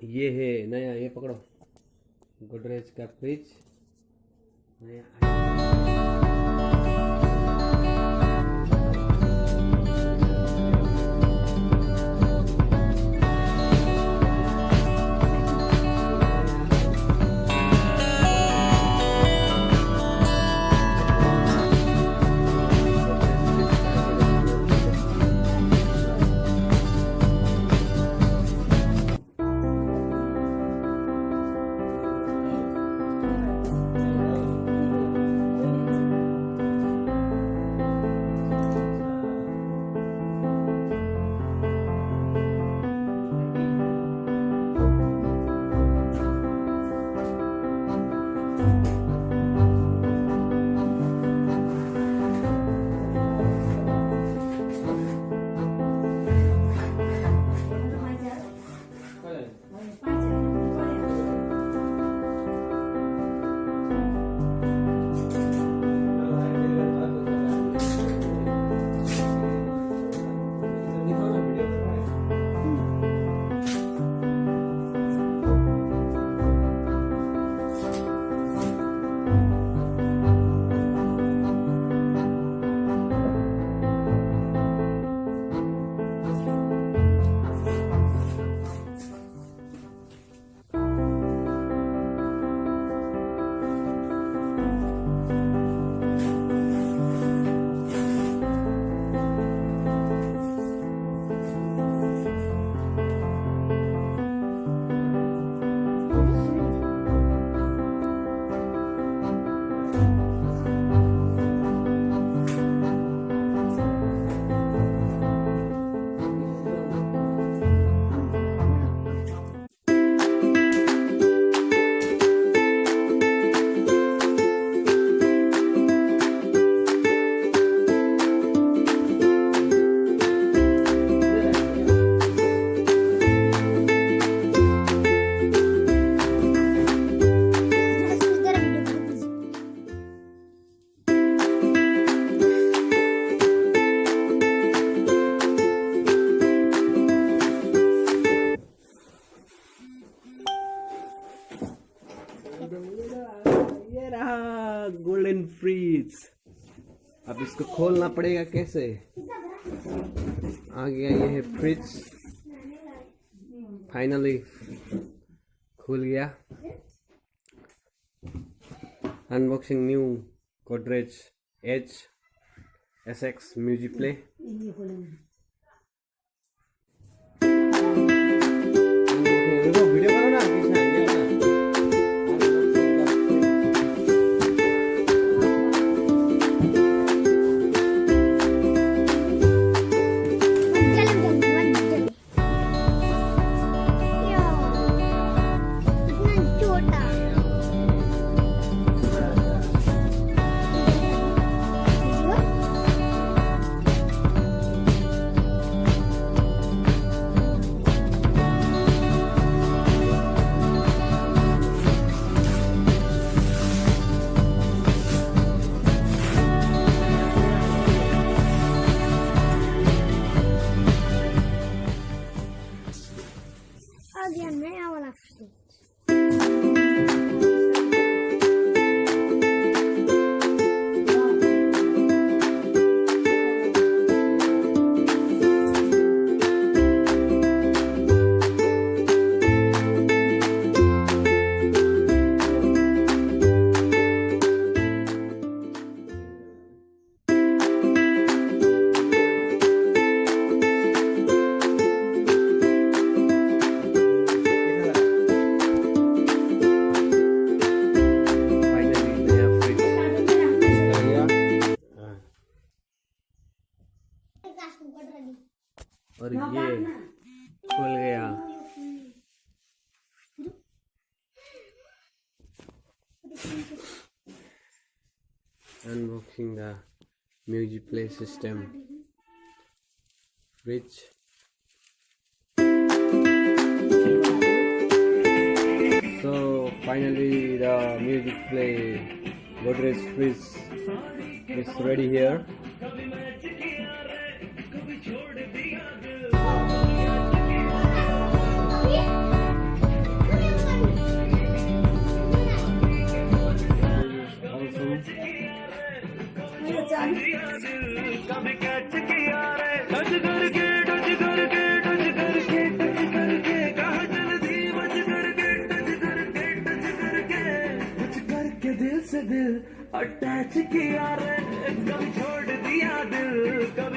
ये है नया, ये पकड़ो, गोदरेज का फ्रिज नया। ये रहा गोल्डन फ्रीज। अब इसको खोलना पड़ेगा कैसे। आ गया ये है फ्रिज, फाइनली खुल गया। Unboxing new Godrej edge SX म्यूजिप्ले। वीडियो करो ना नया वाला फ्रिज। और ये खुल गया। Unboxing the Muziplay system fridge. So finally the Muziplay Godrej fridge is ready here. कभी कैच किया रे टच करके टच करके टच करके टच करके कहा जल्दी बच करके टच करके टच करके कुछ करके दिल से दिल अटैच किया रे कभी छोड़ दिया दिल कभी